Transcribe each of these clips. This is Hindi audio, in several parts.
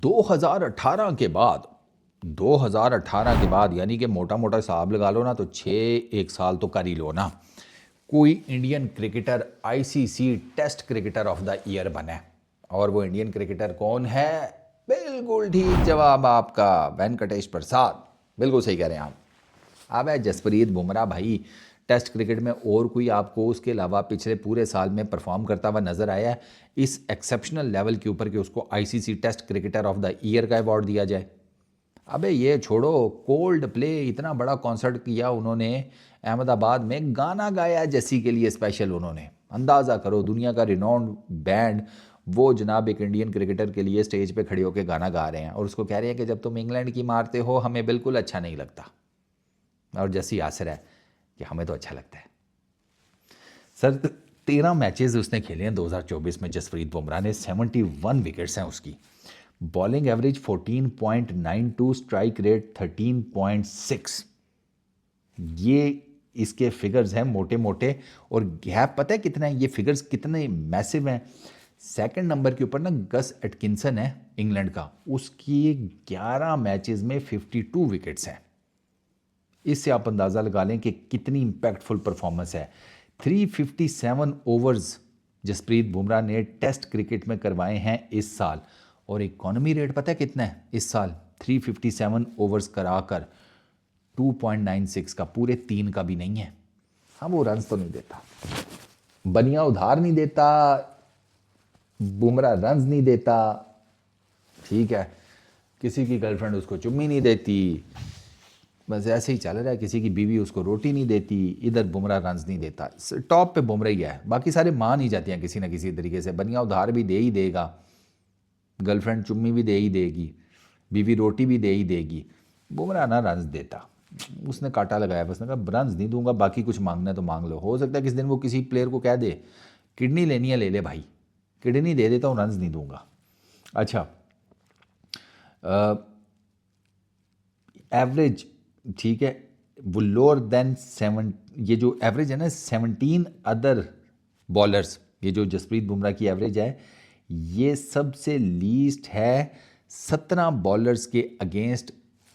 2018 के बाद 2018 के बाद यानी कि मोटा मोटा हिसाब लगा लो ना, तो 1 साल तो कर ही लो ना, कोई Indian cricketer ICC test cricketer of the year बने। और वो इंडियन क्रिकेटर कौन है? बिल्कुल ठीक जवाब आपका, वेंकटेश प्रसाद। बिल्कुल सही कह रहे हैं आप। अब है जसप्रीत बुमराह भाई, टेस्ट क्रिकेट में और कोई आपको उसके अलावा पिछले पूरे साल में परफॉर्म करता हुआ नजर आया है इस एक्सेप्शनल लेवल के ऊपर कि उसको ICC test cricketer of the year का अवार्ड दिया जाए? अबे ये छोड़ो, कोल्ड प्ले इतना बड़ा कॉन्सर्ट किया उन्होंने अहमदाबाद में, गाना गाया जैसी के लिए स्पेशल उन्होंने। अंदाज़ा करो, दुनिया का रिनोन्ड बैंड वो जनाब एक इंडियन क्रिकेटर के लिए स्टेज पे खड़े होकर गाना गा रहे हैं और उसको कह रहे हैं कि जब तुम इंग्लैंड की मारते हो हमें बिल्कुल अच्छा नहीं लगता। और जैसी आसर है कि हमें तो अच्छा लगता है। सर 13 मैचेस उसने खेले हैं 2024 में जसप्रीत बुमराह ने, 71 विकेट्स हैं उसकी, बॉलिंग एवरेज 14.92, स्ट्राइक रेट 13.6। ये इसके फिगर्स हैं मोटे मोटे। और गैप पता है कितना है? ये फिगर्स कितने मैसिव हैं। सेकंड नंबर के ऊपर ना गस एटकिंसन है इंग्लैंड का, उसकी 11 मैचेस में 52 विकेट्स हैं। इससे आप अंदाज़ा लगा लें कि कितनी इम्पैक्टफुल परफॉर्मेंस है। 357 ओवर्स जसप्रीत बुमराह ने टेस्ट क्रिकेट में करवाए हैं इस साल, और इकॉनमी रेट पता है कितना है इस साल? 357 ओवर्स कराकर 2.96 का, पूरे 3 का भी नहीं है। हाँ, वो रन तो नहीं देता, बनिया उधार नहीं देता, बुमराह रन नहीं देता, ठीक है, किसी की गर्लफ्रेंड उसको चुम्मी नहीं देती, बस ऐसे ही चल रहा है, किसी की बीवी उसको रोटी नहीं देती, इधर बुमराह रन्स नहीं देता। टॉप पे बुमराह ही है, बाकी सारे मान ही जाती हैं किसी ना किसी तरीके से। बनिया उधार भी दे ही देगा, गर्लफ्रेंड चुम्मी भी दे ही देगी, बीवी रोटी भी दे ही देगी, बुमराह ना रन्स देता। उसने काटा लगाया, बस ने कहा रन्स नहीं दूंगा, बाकी कुछ मांगना है तो मांग लो। हो सकता है किस दिन वो किसी प्लेयर को कह दे किडनी लेनी है ले ले भाई, किडनी दे देता हूँ, रन्स नहीं दूंगा। अच्छा, एवरेज ठीक है, वो लोअर देन 7, ये जो एवरेज है ना 17 अदर बॉलर्स, ये जो जसप्रीत बुमराह की एवरेज है ये सबसे लीस्ट है 17 बॉलर्स के अगेंस्ट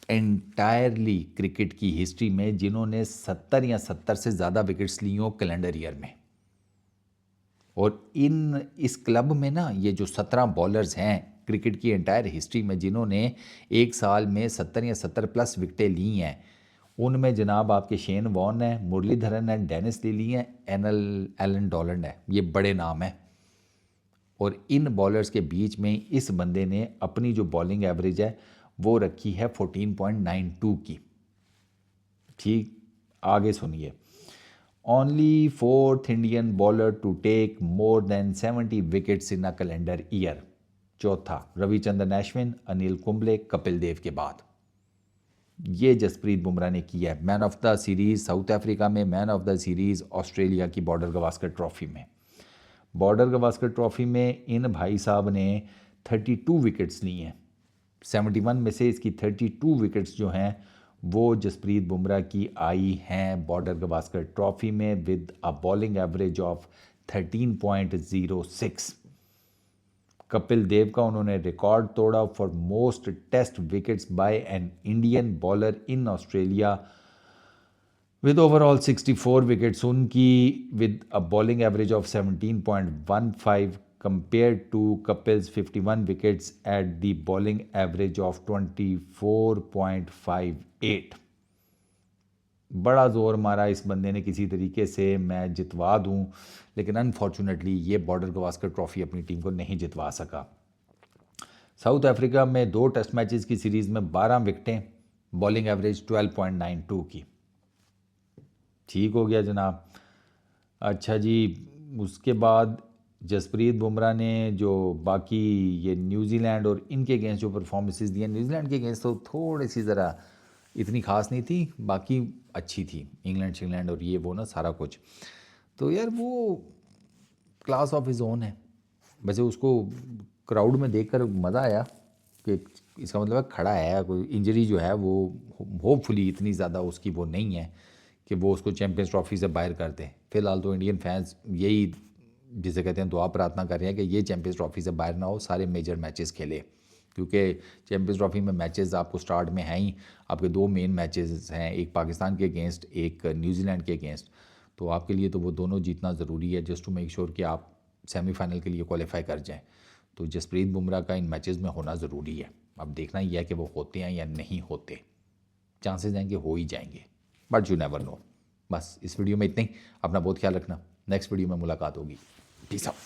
एंटायरली क्रिकेट की हिस्ट्री में, जिन्होंने 70 या 70 से ज़्यादा विकेट्स ली हो कैलेंडर ईयर में। और इस क्लब में ना ये जो 17 बॉलर्स हैं क्रिकेट की एंटायर हिस्ट्री में जिन्होंने एक साल में 70 या 70 प्लस विकेटें ली हैं, उनमें जनाब आपके शेन वॉर्न है, मुरलीधरन है, डेनिस लिली है, एलन डॉलैंड है, ये बड़े नाम हैं। और इन बॉलर्स के बीच में इस बंदे ने अपनी जो बॉलिंग एवरेज है वो रखी है 14.92 की। ठीक, आगे सुनिए। Only fourth Indian bowler to take more than 70 wickets in a calendar year. चौथा रविचंद्रन अश्विन, अनिल कुंबले, कपिल देव के बाद ये जसप्रीत बुमराह ने किया है। Man of the series South Africa में, man of the series Australia की बॉर्डर गवास्कर ट्रॉफी में। बॉर्डर गवास्कर ट्रॉफी में इन भाई साहब ने 32 विकेट्स ली हैं, 71 में से इसकी 32 विकेट्स जो हैं वो जसप्रीत बुमराह की आई हैं बॉर्डर गवास्कर ट्रॉफी में, with a bowling average of 13.06। Kapil Dev का उन्होंने रिकॉर्ड तोड़ा for most test wickets by an Indian bowler in Australia with overall 64 wickets, उनकी with a bowling average of 17.15 compared to Kapil's 51 wickets at the bowling average of 24.58। बड़ा ज़ोर मारा इस बंदे ने किसी तरीके से मैं जितवा दूं, लेकिन अनफॉर्चुनेटली ये बॉर्डर गवास्कर ट्रॉफी अपनी टीम को नहीं जितवा सका। साउथ अफ्रीका में 2 टेस्ट मैचेस की सीरीज़ में 12 विकेटें, बॉलिंग एवरेज 12.92 की। ठीक हो गया जनाब। अच्छा जी, उसके बाद जसप्रीत बुमराह ने जो बाकी ये न्यूजीलैंड और इनके अगेंस्ट जो परफॉर्मेंसेस दी हैं, न्यूजीलैंड के अगेंस्ट तो थोड़ी सी ज़रा इतनी खास नहीं थी, बाकी अच्छी थी, इंग्लैंड शिंग्लैंड और ये वो ना सारा कुछ। तो यार वो क्लास ऑफ हिज ओन है। वैसे उसको क्राउड में देखकर मज़ा आया कि इसका मतलब है खड़ा है, कोई इंजरी जो है वो होपफुली इतनी ज़्यादा उसकी वो नहीं है कि वो उसको चैम्पियंस ट्रॉफी से बाहर कर दें। फिलहाल तो इंडियन फैंस यही जिसे कहते हैं दुआ प्रार्थना कर रहे हैं कि ये चैम्पियंस ट्रॉफी से बाहर ना हो, सारे मेजर मैचेस खेले क्योंकि चैम्पियंस ट्रॉफी में मैचेस आपको स्टार्ट में हैं ही, आपके 2 मेन मैचेस हैं, एक पाकिस्तान के अगेंस्ट, एक न्यूजीलैंड के अगेंस्ट। तो आपके लिए तो वो दोनों जीतना ज़रूरी है जस्ट टू मेक श्योर कि आप सेमीफाइनल के लिए क्वालिफाई कर जाएं। तो जसप्रीत बुमराह का इन मैचेस में होना ज़रूरी है। अब देखना ही है कि वो होते हैं या नहीं होते। चांसेस हैं कि हो ही जाएंगे, बट यू नेवर नो। बस इस वीडियो में इतना ही। अपना बहुत ख्याल रखना, नेक्स्ट वीडियो में मुलाकात होगी। Peace out.